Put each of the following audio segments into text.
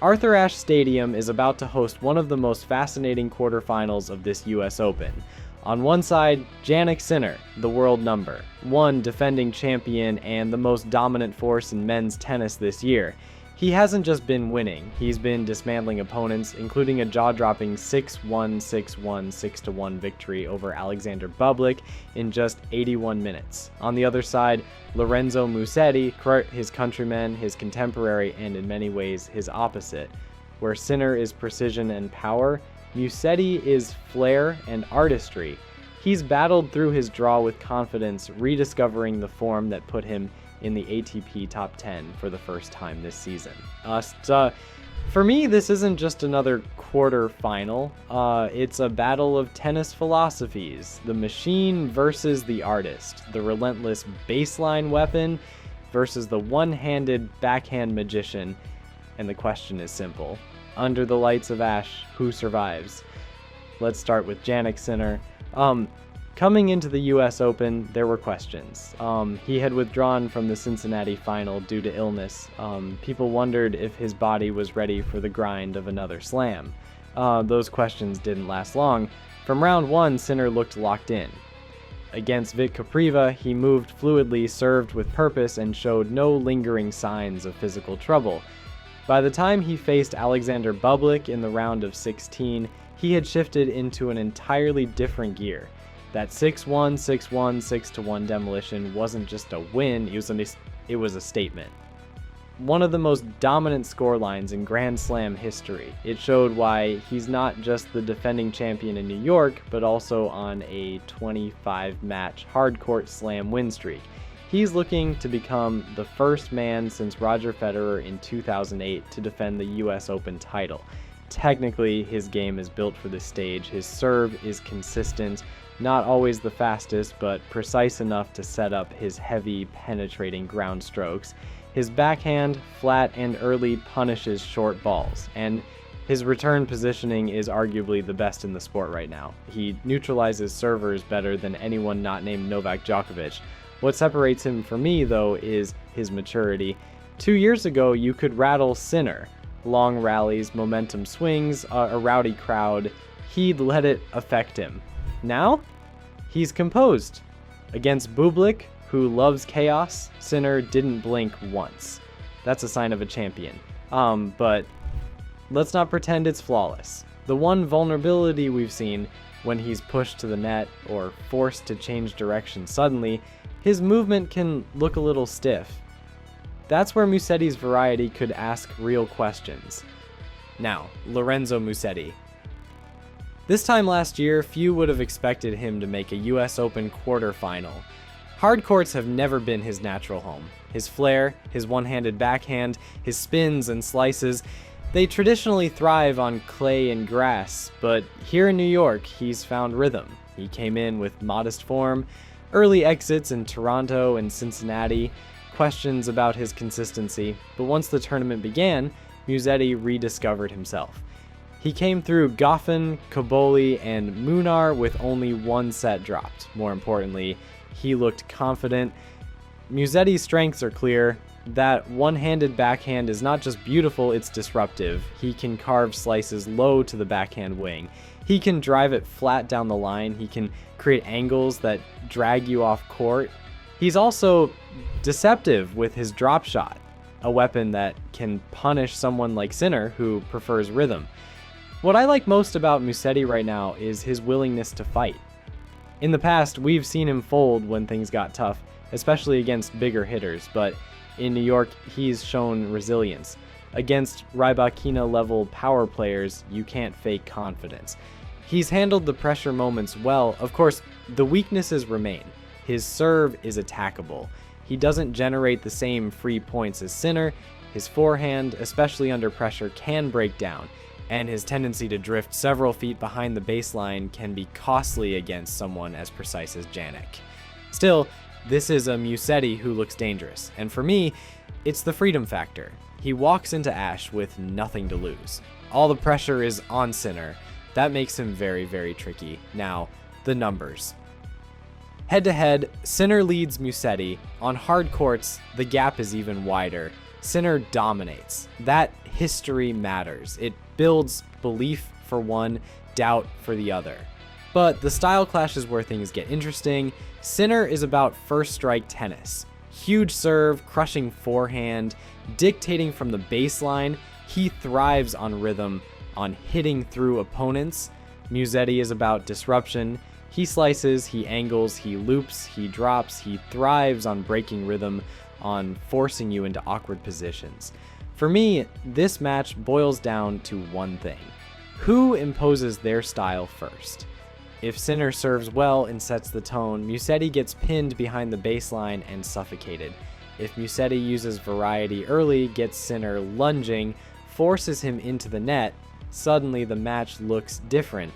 Arthur Ashe Stadium is about to host one of the most fascinating quarterfinals of this US Open. On one side, Jannik Sinner, the world number one defending champion and the most dominant force in men's tennis this year. He hasn't just been winning, he's been dismantling opponents, including a jaw-dropping 6-1, 6-1, 6-1 victory over Alexander Bublik in just 81 minutes. On the other side, Lorenzo Musetti, his countryman, his contemporary, and in many ways his opposite. Where Sinner is precision and power, Musetti is flair and artistry. He's battled through his draw with confidence, rediscovering the form that put him in the ATP top 10 for the first time this season. For me, this isn't just another quarterfinal. It's a battle of tennis philosophies. The machine versus the artist. The relentless baseline weapon versus the one-handed backhand magician. And the question is simple. Under the lights of Ashe, who survives? Let's start with Jannik Sinner. Coming into the US Open, there were questions. He had withdrawn from the Cincinnati final due to illness. People wondered if his body was ready for the grind of another slam. Those questions didn't last long. From round one, Sinner looked locked in. Against Vit Capriva, he moved fluidly, served with purpose, and showed no lingering signs of physical trouble. By the time he faced Alexander Bublik in the round of 16, he had shifted into an entirely different gear. That 6-1, 6-1, 6-1 demolition wasn't just a win, it was a statement. One of the most dominant scorelines in Grand Slam history. It showed why he's not just the defending champion in New York, but also on a 25-match hardcourt slam win streak. He's looking to become the first man since Roger Federer in 2008 to defend the US Open title. Technically, his game is built for this stage. His serve is consistent, not always the fastest, but precise enough to set up his heavy, penetrating ground strokes. His backhand, flat and early, punishes short balls, and his return positioning is arguably the best in the sport right now. He neutralizes servers better than anyone not named Novak Djokovic. What separates him from me, though, is his maturity. 2 years ago, you could rattle Sinner. Long rallies, momentum swings, a rowdy crowd. He'd let it affect him. Now, he's composed. Against Bublik, who loves chaos, Sinner didn't blink once. That's a sign of a champion. But let's not pretend it's flawless. The one vulnerability we've seen, when he's pushed to the net or forced to change direction suddenly, his movement can look a little stiff. That's where Musetti's variety could ask real questions. Now, Lorenzo Musetti. This time last year, few would have expected him to make a US Open quarterfinal. Hardcourts have never been his natural home. His flair, his one-handed backhand, his spins and slices, they traditionally thrive on clay and grass, but here in New York, he's found rhythm. He came in with modest form, early exits in Toronto and Cincinnati, questions about his consistency, but once the tournament began, Musetti rediscovered himself. He came through Goffin, Kaboli, and Munar with only one set dropped. More importantly, he looked confident. Musetti's strengths are clear. That one-handed backhand is not just beautiful, it's disruptive. He can carve slices low to the backhand wing. He can drive it flat down the line. He can create angles that drag you off court. He's also deceptive with his drop shot, a weapon that can punish someone like Sinner who prefers rhythm. What I like most about Musetti right now is his willingness to fight. In the past, we've seen him fold when things got tough, especially against bigger hitters, but in New York, he's shown resilience. Against Rybakina-level power players, you can't fake confidence. He's handled the pressure moments well. Of course, the weaknesses remain. His serve is attackable. He doesn't generate the same free points as Sinner. His forehand, especially under pressure, can break down, and his tendency to drift several feet behind the baseline can be costly against someone as precise as Jannik. Still, this is a Musetti who looks dangerous, and for me, it's the freedom factor. He walks into Ashe with nothing to lose. All the pressure is on Sinner. That makes him very, very tricky. Now, the numbers. Head-to-head, Sinner leads Musetti. On hard courts, the gap is even wider. Sinner dominates. That history matters. It builds belief for one, doubt for the other. But the style clash is where things get interesting. Sinner is about first strike tennis. Huge serve, crushing forehand, dictating from the baseline. He thrives on rhythm, on hitting through opponents. Musetti is about disruption. He slices, he angles, he loops, he drops, he thrives on breaking rhythm, on forcing you into awkward positions. For me, this match boils down to one thing. Who imposes their style first? If Sinner serves well and sets the tone, Musetti gets pinned behind the baseline and suffocated. If Musetti uses variety early, gets Sinner lunging, forces him into the net, suddenly the match looks different.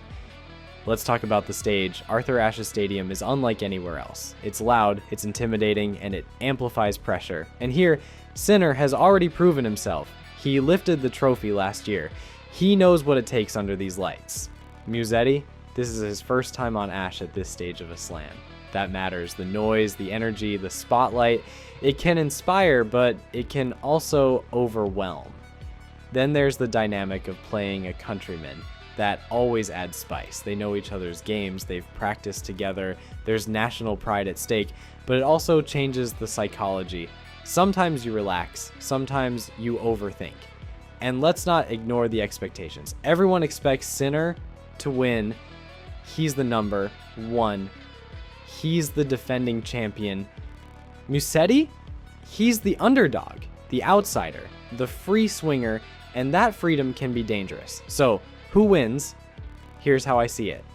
Let's talk about the stage. Arthur Ashe Stadium is unlike anywhere else. It's loud, it's intimidating, and it amplifies pressure. And here, Sinner has already proven himself. He lifted the trophy last year. He knows what it takes under these lights. Musetti, this is his first time on Ashe at this stage of a slam. That matters. The noise, the energy, the spotlight, it can inspire, but it can also overwhelm. Then there's the dynamic of playing a countryman. That always adds spice. They know each other's games, they've practiced together, there's national pride at stake, but it also changes the psychology. Sometimes you relax, sometimes you overthink. And let's not ignore the expectations. Everyone expects Sinner to win. He's the number one. He's the defending champion. Musetti? He's the underdog, the outsider, the free swinger, and that freedom can be dangerous. So, who wins? Here's how I see it.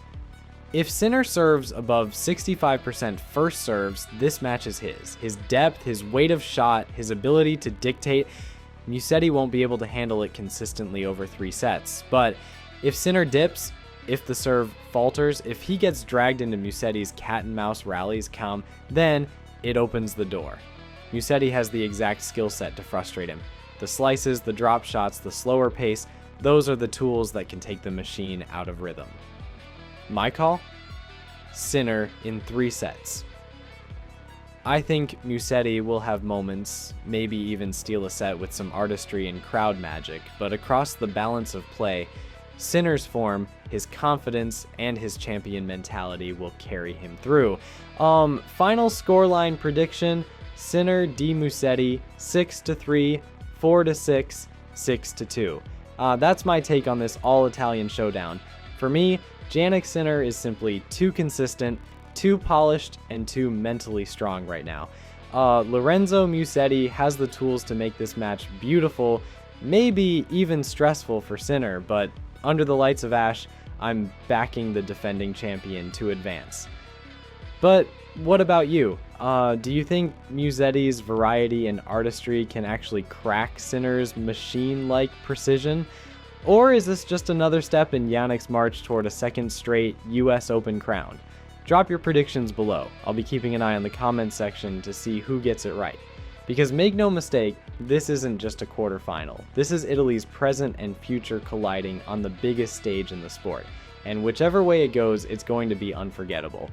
If Sinner serves above 65% first serves, this match is his. His depth, his weight of shot, his ability to dictate. Musetti won't be able to handle it consistently over 3 sets. But if Sinner dips, if the serve falters, if he gets dragged into Musetti's cat and mouse rallies, then it opens the door. Musetti has the exact skill set to frustrate him. The slices, the drop shots, the slower pace, those are the tools that can take the machine out of rhythm. My call? Sinner in 3 sets. I think Musetti will have moments, maybe even steal a set with some artistry and crowd magic, but across the balance of play, Sinner's form, his confidence, and his champion mentality will carry him through. Final scoreline prediction, Sinner d Musetti, 6-3, 4-6, 6-2. That's my take on this all-Italian showdown. For me, Jannik Sinner is simply too consistent, too polished, and too mentally strong right now. Lorenzo Musetti has the tools to make this match beautiful, maybe even stressful for Sinner, but under the lights of Ashe, I'm backing the defending champion to advance. But what about you? Do you think Musetti's variety and artistry can actually crack Sinner's machine-like precision? Or is this just another step in Jannik's march toward a second straight US Open crown? Drop your predictions below. I'll be keeping an eye on the comments section to see who gets it right. Because make no mistake, this isn't just a quarterfinal. This is Italy's present and future colliding on the biggest stage in the sport. And whichever way it goes, it's going to be unforgettable.